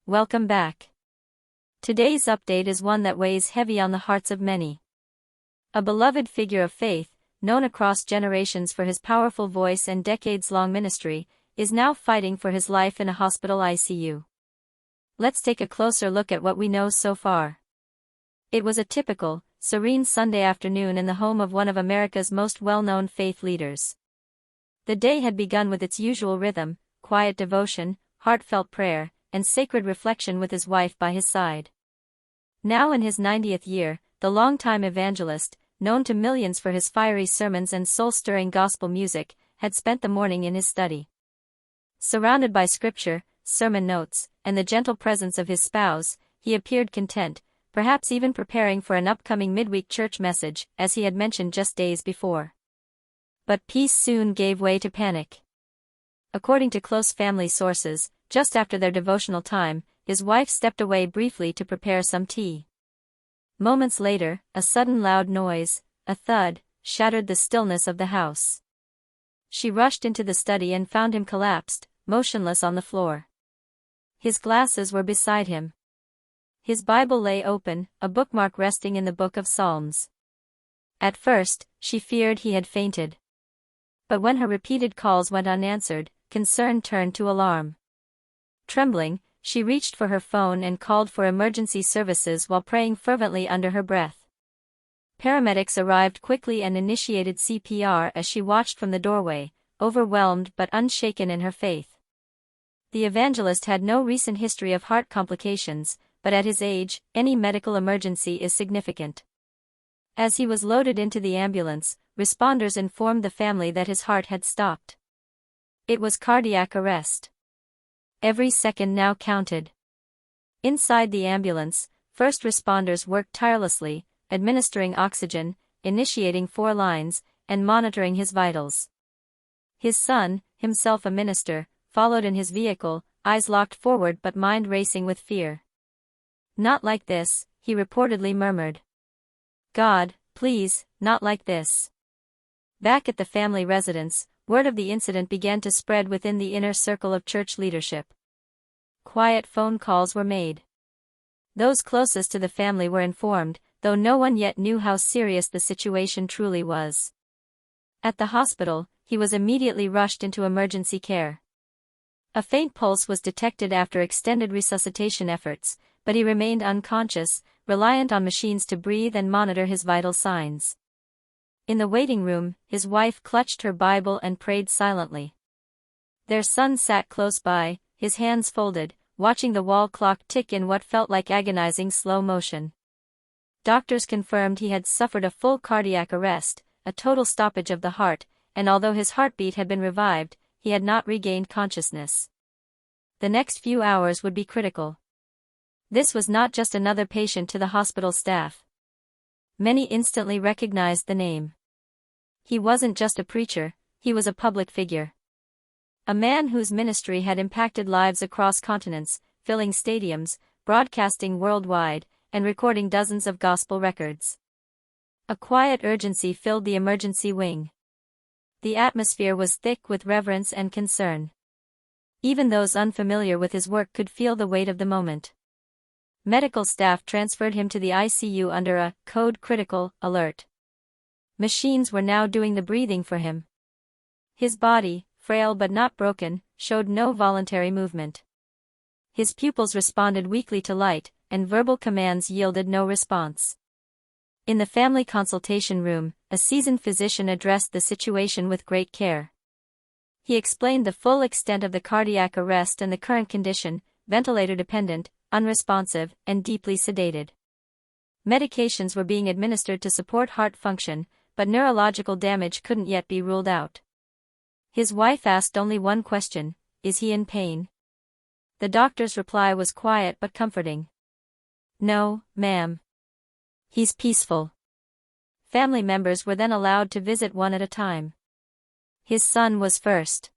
Welcome back. Today's update is one that weighs heavy on the hearts of many. A beloved figure of faith, known across generations for his powerful voice and decades-long ministry, is now fighting for his life in a hospital ICU. Let's take a closer look at what we know so far. It was a typical, serene Sunday afternoon in the home of one of America's most well-known faith leaders. The day had begun with its usual rhythm: quiet devotion, heartfelt prayer, and sacred reflection with his wife by his side. Now in his 90th year, the longtime evangelist, known to millions for his fiery sermons and soul-stirring gospel music, had spent the morning in his study. Surrounded by scripture, sermon notes, and the gentle presence of his spouse, he appeared content, perhaps even preparing for an upcoming midweek church message, as he had mentioned just days before. But peace soon gave way to panic. According to close family sources, just after their devotional time, his wife stepped away briefly to prepare some tea. Moments later, a sudden loud noise, a thud, shattered the stillness of the house. She rushed into the study and found him collapsed, motionless on the floor. His glasses were beside him. His Bible lay open, a bookmark resting in the book of Psalms. At first, she feared he had fainted. But when her repeated calls went unanswered, concern turned to alarm. Trembling, she reached for her phone and called for emergency services while praying fervently under her breath. Paramedics arrived quickly and initiated CPR as she watched from the doorway, overwhelmed but unshaken in her faith. The evangelist had no recent history of heart complications, but at his age, any medical emergency is significant. As he was loaded into the ambulance, responders informed the family that his heart had stopped. It was cardiac arrest. Every second now counted. Inside the ambulance, first responders worked tirelessly, administering oxygen, initiating 4 lines, and monitoring his vitals. His son, himself a minister, followed in his vehicle, eyes locked forward but mind racing with fear. "Not like this," he reportedly murmured. "God, please, not like this." Back at the family residence, word of the incident began to spread within the inner circle of church leadership. Quiet phone calls were made. Those closest to the family were informed, though no one yet knew how serious the situation truly was. At the hospital, he was immediately rushed into emergency care. A faint pulse was detected after extended resuscitation efforts, but he remained unconscious, reliant on machines to breathe and monitor his vital signs. In the waiting room, his wife clutched her Bible and prayed silently. Their son sat close by, his hands folded, watching the wall clock tick in what felt like agonizing slow motion. Doctors confirmed he had suffered a full cardiac arrest, a total stoppage of the heart, and although his heartbeat had been revived, he had not regained consciousness. The next few hours would be critical. This was not just another patient to the hospital staff. Many instantly recognized the name. He wasn't just a preacher, he was a public figure. A man whose ministry had impacted lives across continents, filling stadiums, broadcasting worldwide, and recording dozens of gospel records. A quiet urgency filled the emergency wing. The atmosphere was thick with reverence and concern. Even those unfamiliar with his work could feel the weight of the moment. Medical staff transferred him to the ICU under a code critical alert. Machines were now doing the breathing for him. His body, frail but not broken, showed no voluntary movement. His pupils responded weakly to light, and verbal commands yielded no response. In the family consultation room, a seasoned physician addressed the situation with great care. He explained the full extent of the cardiac arrest and the current condition: ventilator-dependent, unresponsive, and deeply sedated. Medications were being administered to support heart function, but neurological damage couldn't yet be ruled out. His wife asked only one question: "Is he in pain?" The doctor's reply was quiet but comforting. "No, ma'am. He's peaceful." Family members were then allowed to visit one at a time. His son was first.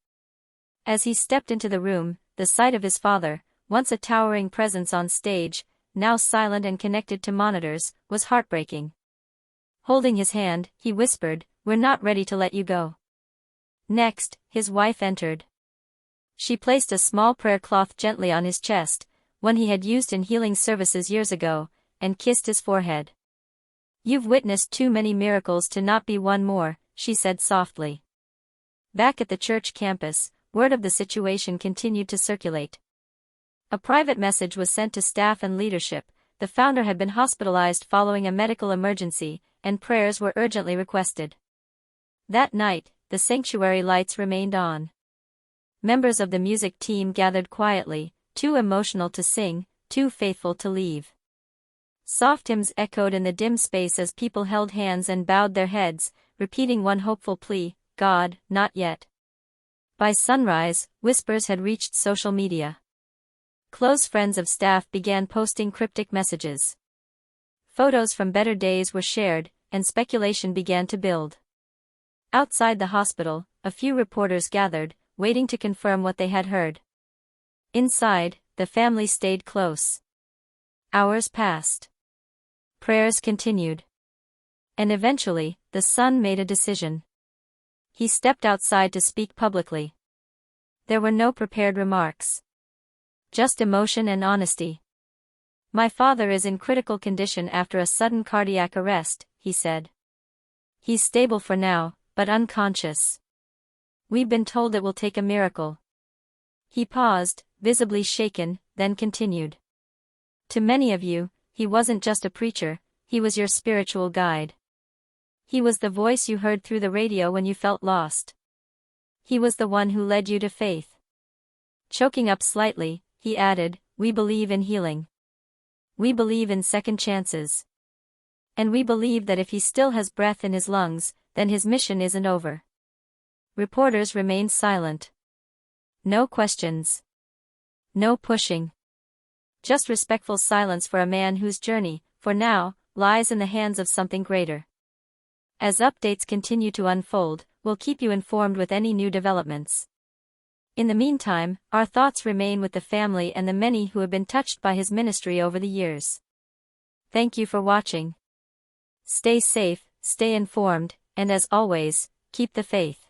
As he stepped into the room, the sight of his father, once a towering presence on stage, now silent and connected to monitors, was heartbreaking. Holding his hand, he whispered, "We're not ready to let you go." Next, his wife entered. She placed a small prayer cloth gently on his chest, one he had used in healing services years ago, and kissed his forehead. "You've witnessed too many miracles to not be one more," she said softly. Back at the church campus, word of the situation continued to circulate. A private message was sent to staff and leadership. The founder had been hospitalized following a medical emergency, and prayers were urgently requested. That night, the sanctuary lights remained on. Members of the music team gathered quietly, too emotional to sing, too faithful to leave. Soft hymns echoed in the dim space as people held hands and bowed their heads, repeating one hopeful plea, "God, not yet." By sunrise, whispers had reached social media. Close friends of staff began posting cryptic messages. Photos from better days were shared, and speculation began to build. Outside the hospital, a few reporters gathered, waiting to confirm what they had heard. Inside, the family stayed close. Hours passed. Prayers continued. And eventually, the son made a decision. He stepped outside to speak publicly. There were no prepared remarks. Just emotion and honesty. "My father is in critical condition after a sudden cardiac arrest," he said. "He's stable for now, but unconscious. We've been told it will take a miracle." He paused, visibly shaken, then continued. "To many of you, he wasn't just a preacher, he was your spiritual guide. He was the voice you heard through the radio when you felt lost. He was the one who led you to faith." Choking up slightly, he added, "We believe in healing. We believe in second chances. And we believe that if he still has breath in his lungs, then his mission isn't over." Reporters remained silent. No questions. No pushing. Just respectful silence for a man whose journey, for now, lies in the hands of something greater. As updates continue to unfold, we'll keep you informed with any new developments. In the meantime, our thoughts remain with the family and the many who have been touched by his ministry over the years. Thank you for watching. Stay safe, stay informed, and as always, keep the faith.